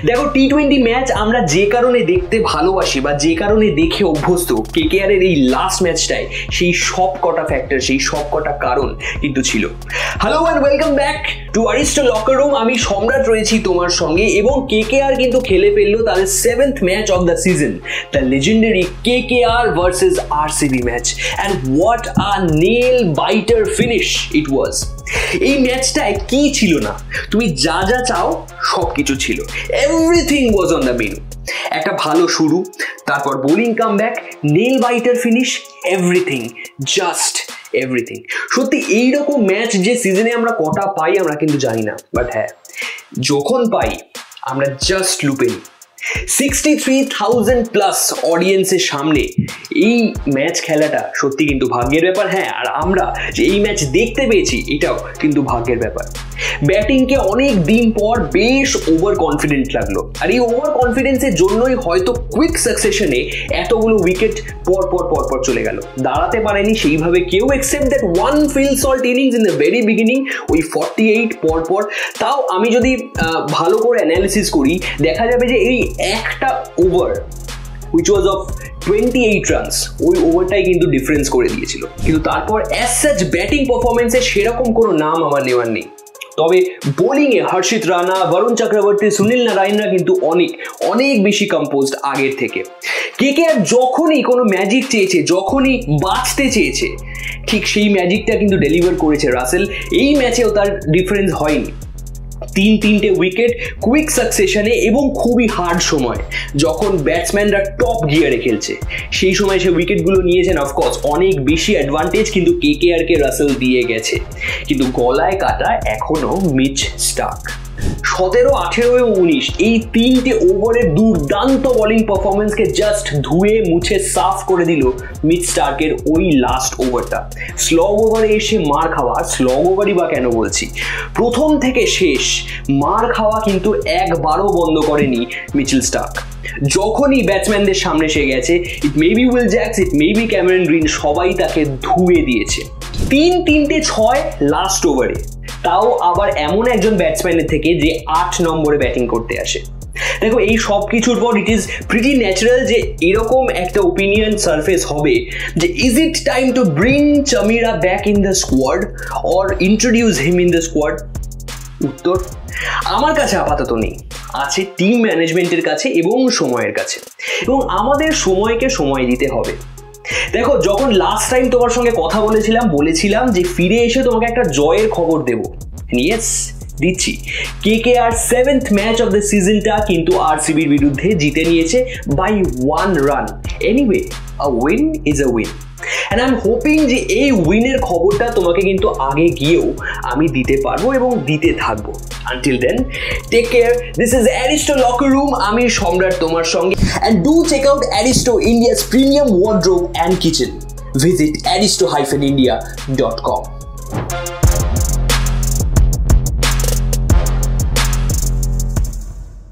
দেখো T20 match আমরা যে কারণে দেখতে ভালোবাসি বা যে কারণে দেখে অভ্যস্ত, কেকেআর এর এই লাস্ট ম্যাচটায় সেই সব কটা ফ্যাক্টর, সেই সব কটা কারণ কিন্তু ছিল। Hello and welcome back to Aristo locker room. আমি সম্রাট রয়েছি তোমার সঙ্গে এবং কেকেআর কিন্তু খেলে ফেললো তাদের 7th match of the season, the legendary KKR versus RCB match. And what a nail biter finish it was. এই ম্যাচটায় কি ছিল না? তুমি যা যা চাও সব কিছু ছিল, everything was on the menu. একটা ভালো শুরু, তারপর bowling comeback, nail biter finish, everything, just everything. সত্যি এইরকম ম্যাচ যে সিজনে আমরা কটা পাই আমরা কিন্তু জানি না, বাট হ্যাঁ যখন পাই আমরা জাস্ট লুপে নিই। 63,000 প্লাস অডিয়েন্সের সামনে এই ম্যাচ খেলাটা সত্যি কিন্তু ভাগ্যের ব্যাপার। হ্যাঁ, আর আমরা যে এই ম্যাচ দেখতে পেয়েছি এটাও কিন্তু ভাগ্যের ব্যাপার। ব্যাটিংকে অনেক দিন পর বেশ ওভার কনফিডেন্ট লাগলো, আর এই ওভার কনফিডেন্সের জন্যই হয়তো কুইক সাকসেশনে এতগুলো উইকেট পর পর চলে গেল। দাঁড়াতে পারেনি সেইভাবে কেউ, except that one Phil Salt innings in the very beginning, ওই 48 পর। তাও আমি যদি ভালো করে অ্যানালিসিস করি দেখা যাবে যে এই একটা over which was of 28 runs, ওই ওভারটাই কিন্তু ডিফারেন্স করে দিয়েছিল। কিন্তু তারপর অ্যাজ সাচ ব্যাটিং পারফরমেন্সে সেরকম কোনো নাম আমার নেওয়ার নেই। তবে বোলিংয়ে হর্ষিত রানা, বরুণ চক্রবর্তী, সুনীল নারায়ণরা কিন্তু অনেক বেশি কম্পোজড আগের থেকে। কেকেআর যখনই কোনো ম্যাজিক চেয়েছে, যখনই বাঁচতে চেয়েছে, ঠিক সেই ম্যাজিকটা কিন্তু ডেলিভার করেছে রাসেল। এই ম্যাচেও তার ডিফারেন্স হয়নি। তিনটে উইকেট কুইক সাকসেশনে এবং খুবই হার্ড সময়, যখন ব্যাটসম্যানরা টপ গিয়ারে খেলছে সেই সময় সে উইকেটগুলো নিয়েছেন। অফকোর্স অনেক বেশি অ্যাডভান্টেজ কিন্তু কেকেআরকে রাসেল দিয়ে গেছে, কিন্তু গলায় কাটা এখনো মিচ স্টার্ক। 17, 18 এবং 19 এই তিনটে ওভারের দুর্দান্ত বোলিং পারফরমেন্সকে জাস্ট ধুয়ে মুছে সাফ করে দিল মিচ স্টার্কের ওই লাস্ট ওভারটা। স্লগ ওভারে এসে মার খাওয়া, স্লগ ওভারই বা কেন বলছি, প্রথম থেকে শেষ মার খাওয়া কিন্তু একবারও বন্ধ করেনি মিচেল স্টার্ক। যখনই ব্যাটসম্যানদের সামনে সে গেছে, it may be Will Jacks, it may be Cameron Green, সবাই তাকে ধুয়ে দিয়েছে। 3-6 লাস্ট ওভারে, তাও আবার এমন একজন ব্যাটসম্যানের থেকে যে 8 নম্বরে ব্যাটিং করতে আসে। দেখো এই সব কিছুর পর ইট ইজ প্রিটি ন্যাচারাল যে এরকম একটা ওপিনিয়ন সারফেস হবে যে is it time to bring Chameera back in the squad or introduce him in the squad? উত্তর আমার কাছে আপাতত নেই, আছে টিম ম্যানেজমেন্টের কাছে এবং সময়ের কাছে, এবং আমাদের সময়কে সময় দিতে হবে। দেখো যখন লাস্ট টাইম তোমার সঙ্গে কথা বলেছিলাম যে ফিরে এসে তোমাকে একটা জয়ের খবর দেব। ইয়েস, দিচ্ছি। KKR 7th match of the সিজনটা কিন্তু আরসিবির বিরুদ্ধে জিতে নিয়েছে by 1 run. Anyway, a win is a win, and I am hoping যে এই উইনের খবরটা তোমাকে কিন্তু আগে গিয়েও আমি দিতে পারবো এবং দিতে থাকবো। Until then, take care. This is Aristo Locker Room. আমি সম্রাট তোমার সঙ্গে, and do check out Aristo, India's premium wardrobe and kitchen. Visit aristo-india.com.